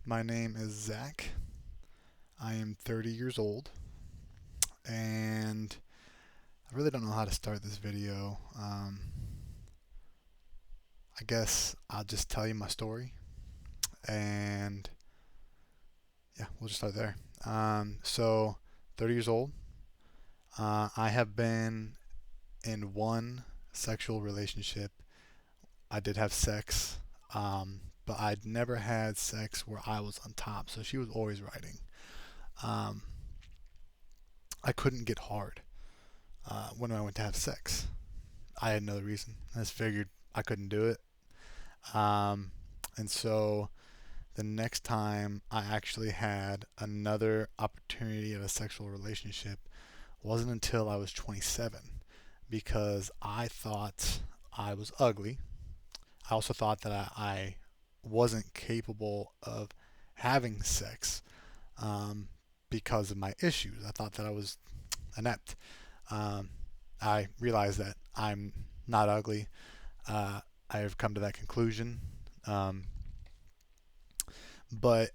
My name is Zach. I am 30 years old, and I really don't know how to start this video. I guess I'll just tell you my story, and yeah, we'll just start there. 30 years old. I have been in one sexual relationship. I did have sex, but I'd never had sex where I was on top, so she was always riding. Um, I couldn't get hard when I went to have sex. I had no reason. I just figured I couldn't do it. Um, and so the next time I actually had another opportunity of a sexual relationship wasn't until I was 27 because I thought I was ugly. I also thought that I wasn't capable of having sex um, because of my issues. I thought that I was inept. Um, I realized that I'm not ugly. I have come to that conclusion. Um, but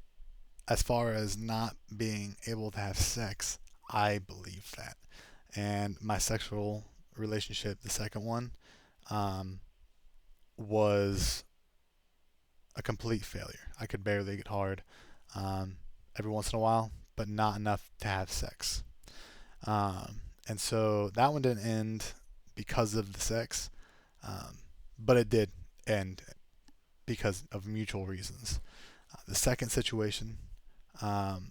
as far as not being able to have sex, I believe that. And my sexual relationship, the second one, um, was a complete failure. I could barely get hard um, every once in a while, but not enough to have sex. And so that one didn't end because of the sex, um, but it did end because of mutual reasons. The second situation, um,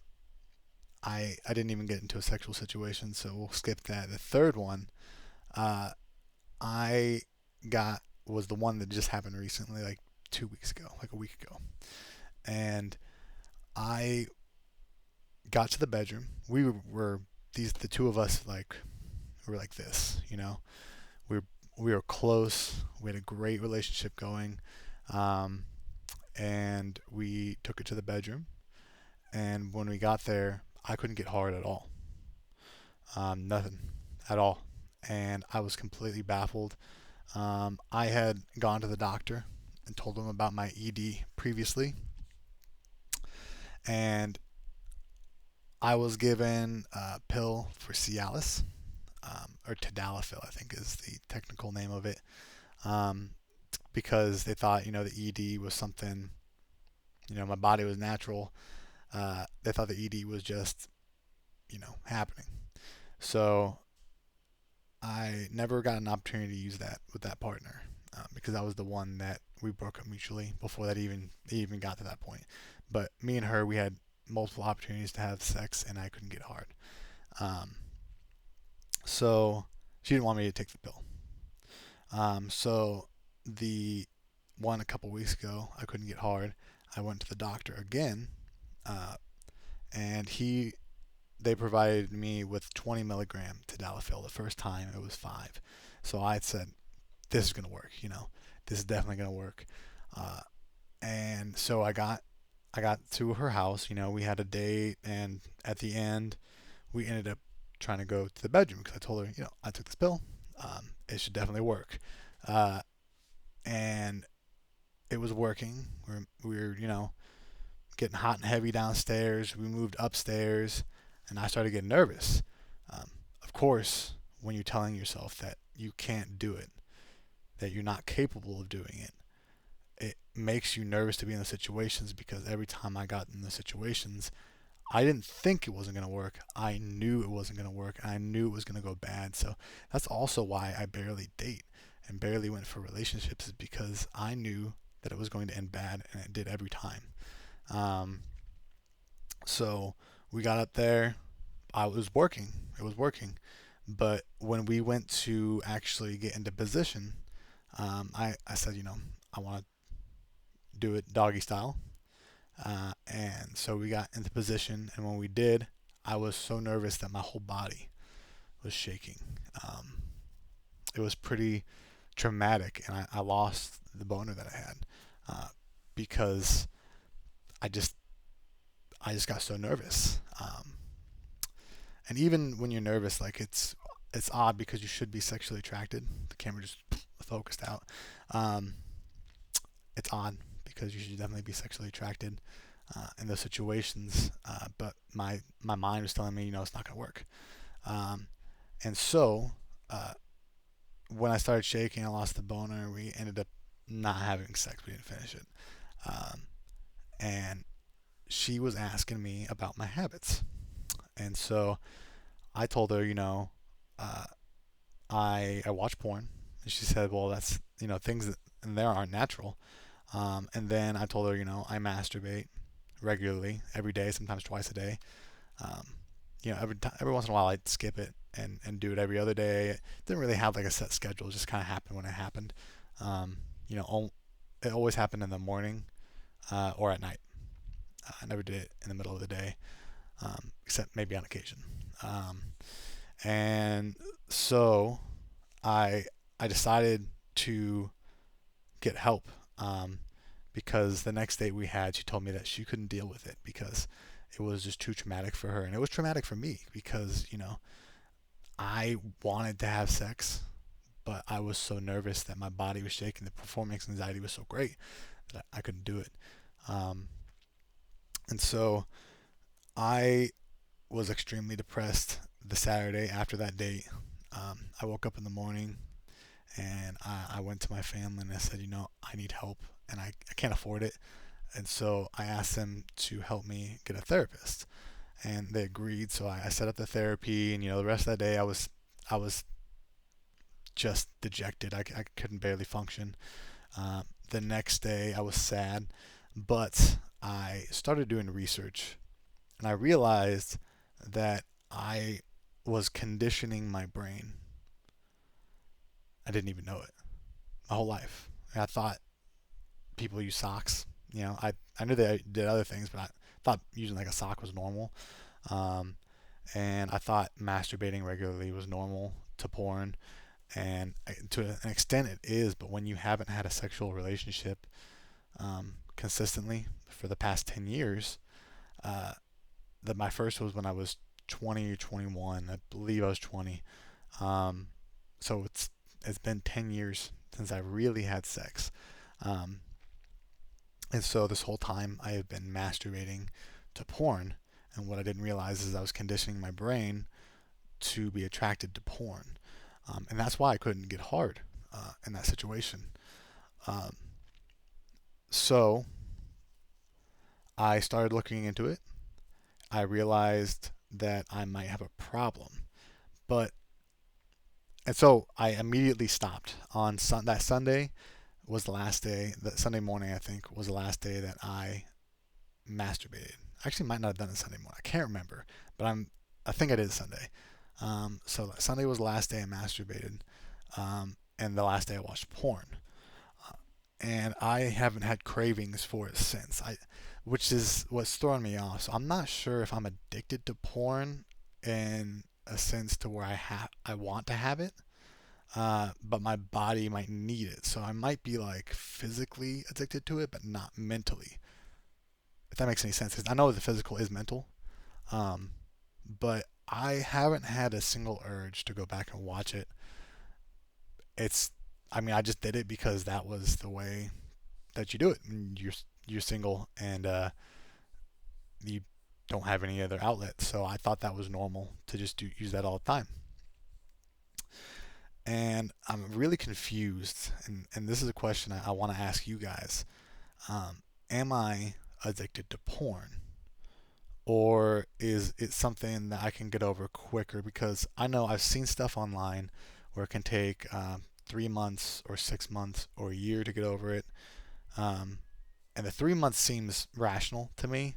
I didn't even get into a sexual situation, so we'll skip that. The third one, uh, I got was the one that just happened recently, like 2 weeks ago, like a week ago, and I got to the bedroom. We were the two of us were like this, you know. We were we were close. We had a great relationship going, um, and we took it to the bedroom. And when we got there, I couldn't get hard at all. Nothing at all. And I was completely baffled. I had gone to the doctor and told him about my ED previously, and I was given a pill for Cialis, or Tadalafil, I think is the technical name of it, um, because they thought, the ED was something, my body was natural. They thought the ED was just, happening. So I never got an opportunity to use that with that partner because that was the one that we broke up mutually before that even got to that point. But me and her, we had multiple opportunities to have sex, and I couldn't get hard. Um, so she didn't want me to take the pill. So the one a couple weeks ago, I couldn't get hard. I went to the doctor again, uh, and they provided me with 20 milligram tadalafil. The first time it was 5. So I said, this is gonna work. This is definitely gonna work. Uh, and so I got to her house. We had a date, and at the end, we ended up trying to go to the bedroom because I told her, I took this pill. It should definitely work. Uh, and it was working. We were getting hot and heavy downstairs. We moved upstairs, and I started getting nervous. Of course, when you're telling yourself that you can't do it, that you're not capable of doing it, it makes you nervous to be in the situations because every time I got in the situations, I didn't think it wasn't going to work. I knew it wasn't going to work, and I knew it was going to go bad. So that's also why I barely date and barely went for relationships, is because I knew that it was going to end bad, and it did every time. Um, so we got up there. I was working. It was working. But when we went to actually get into position, I said, I want to do it doggy style. And so we got into position, and when we did, I was so nervous that my whole body was shaking. Um, it was pretty traumatic, and I lost the boner that I had because I just I just got so nervous. And even when you're nervous, like it's odd because you should be sexually attracted. The camera just focused out. Um, it's odd because you should definitely be sexually attracted. in those situations, but my mind was telling me, it's not going to work. Um, and so uh, when I started shaking, I lost the boner. We ended up not having sex. We didn't finish it. Um, and she was asking me about my habits. And so I told her, uh, I watch porn. And she said, well, that's, things that in there aren't natural. And then I told her, I masturbate regularly, every day, sometimes twice a day. Um, every once in a while I'd skip it and do it every other day. It didn't really have like a set schedule. It just kind of happened when it happened. Um, you know, it always happened in the morning or at night. I never did it in the middle of the day, except maybe on occasion. Um, and so I I decided to get help because the next date we had, she told me that she couldn't deal with it because it was just too traumatic for her, and it was traumatic for me because I wanted to have sex, but I was so nervous that my body was shaking. The performance anxiety was so great that I couldn't do it, um, and so I was extremely depressed the Saturday after that date. I woke up in the morning and I went to my family and I said, I need help and I can't afford it. And so I asked them to help me get a therapist, and they agreed. So I set up the therapy, and the rest of that day I was just dejected. I couldn't barely function. The next day I was sad, but I started doing research, and I realized that I was conditioning my brain. I didn't even know it my whole life. I thought people use socks. I knew they did other things, but I thought using like a sock was normal. Um, and I thought masturbating regularly was normal to porn, and to an extent it is. But when you haven't had a sexual relationship consistently for the past 10 years, uh, my first was when I was 20 or 21. I believe I was 20. Um, so it's been 10 years since I really had sex. Um, And so this whole time I have been masturbating to porn. And what I didn't realize is I was conditioning my brain to be attracted to porn. And that's why I couldn't get hard in that situation. Um, so I started looking into it. I realized that I might have a problem. But, and so I immediately stopped on that Sunday was the last day, that Sunday morning, I think, was the last day that I masturbated. I actually might not have done it Sunday morning. I can't remember, but I think I did Sunday. So Sunday was the last day I masturbated, and the last day I watched porn. And I haven't had cravings for it since. Which is what's throwing me off. So I'm not sure if I'm addicted to porn in a sense to where I want to have it, but my body might need it. So I might be like physically addicted to it, but not mentally. If that makes any sense, because I know the physical is mental, um, but I haven't had a single urge to go back and watch it. It's, I mean, I just did it because that was the way that you do it. You're single and you don't have any other outlet, so I thought that was normal to just use that all the time. And I'm really confused, and this is a question I want to ask you guys. Am I addicted to porn? Or is it something that I can get over quicker? Because I know I've seen stuff online where it can take 3 months or 6 months or a year to get over it. Um, and the 3 months seems rational to me.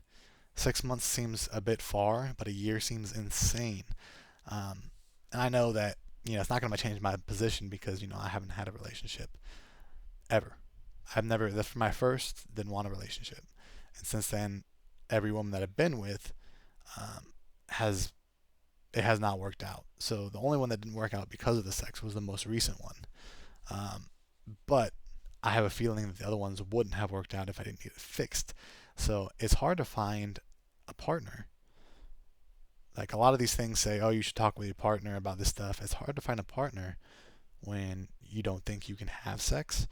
6 months seems a bit far, but a year seems insane. Um, and I know that it's not going to change my position because I haven't had a relationship ever. I've never. That's my first. Didn't want a relationship, and since then, every woman that I've been with um, has it has not worked out. So the only one that didn't work out because of the sex was the most recent one. Um, but I have a feeling that the other ones wouldn't have worked out if I didn't get it fixed. So it's hard to find a partner. Like a lot of these things say, oh, you should talk with your partner about this stuff. It's hard to find a partner when you don't think you can have sex,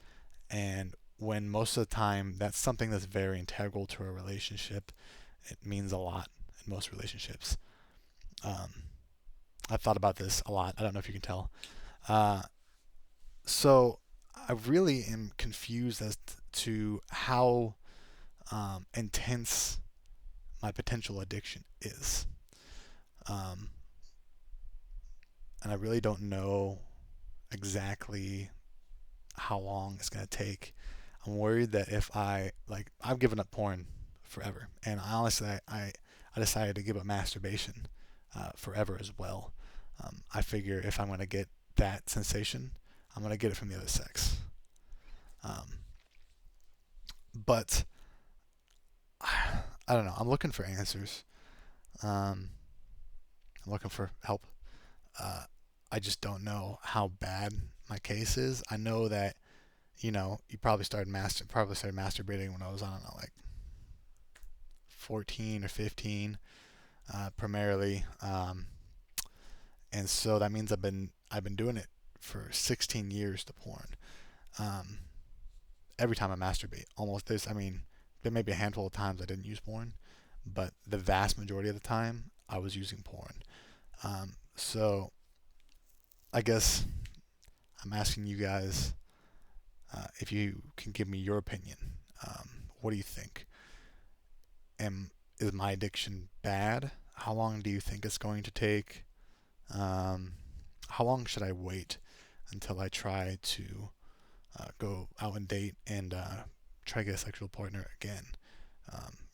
and when most of the time that's something that's very integral to a relationship. It means a lot in most relationships. Um, I've thought about this a lot. I don't know if you can tell. Uh, so I really am confused as to how intense my potential addiction is. Um, and I really don't know exactly how long it's going to take. I'm worried that if I've given up porn forever, and honestly, I decided to give up masturbation forever as well. I figure if I'm going to get that sensation, I'm going to get it from the other sex. Um, but I don't know. I'm looking for answers. Um, I'm looking for help. Uh, I just don't know how bad my case is. I know that you probably started masturbating when I was, I don't know, like 14 or 15, primarily, and so that means I've been doing it for 16 years to porn. Um, every time I masturbate, almost this. I mean, there may be a handful of times I didn't use porn, but the vast majority of the time I was using porn. So I guess I'm asking you guys if you can give me your opinion. What do you think? Am Is my addiction bad? How long do you think it's going to take? Um, how long should I wait until I try to go out and date and try to get a sexual partner again?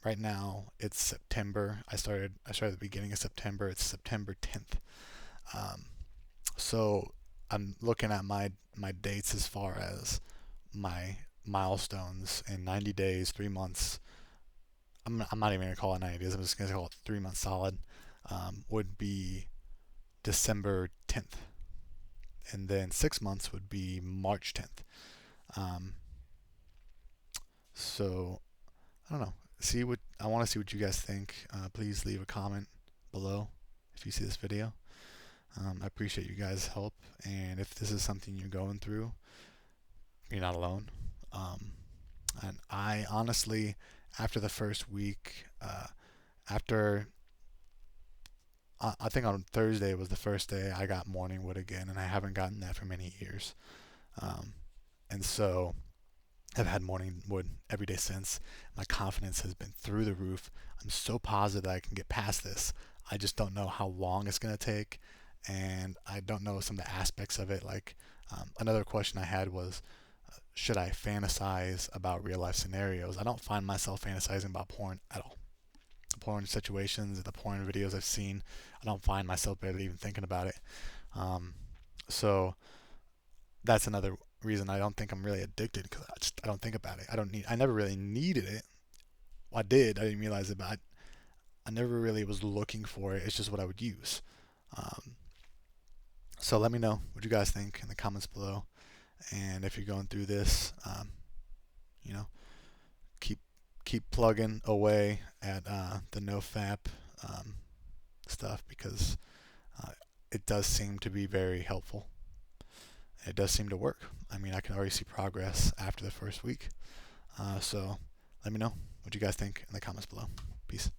Right now it's September. I started at the beginning of September. It's September 10th. Um, so I'm looking at my dates as far as my milestones in 90 days, 3 months. I'm not even gonna call it 90 days. I'm just gonna call it 3 months solid. Would be December 10th, and then 6 months would be March 10th. Um, so I don't know. See what I want to see what you guys think. Please leave a comment below if you see this video. I appreciate you guys' help, and if this is something you're going through, you're not alone. Um, and I honestly, after the first week, after I think on Thursday was the first day I got morning wood again, and I haven't gotten that for many years. Um, and so I've had morning wood every day since. My confidence has been through the roof. I'm so positive that I can get past this. I just don't know how long it's going to take, and I don't know some of the aspects of it. Like another question I had was, should I fantasize about real life scenarios? I don't find myself fantasizing about porn at all. The porn situations, the porn videos I've seen, I don't find myself barely even thinking about it. Um, so that's another reason I don't think I'm really addicted, because I don't think about it. I never really needed it. Well, I did. I didn't realize it, but I never really was looking for it. It's just what I would use. Um, so let me know what you guys think in the comments below. And if you're going through this, you know, keep keep plugging away at the NoFap stuff, because uh, it does seem to be very helpful. It does seem to work. I mean, I can already see progress after the first week. So let me know what you guys think in the comments below. Peace.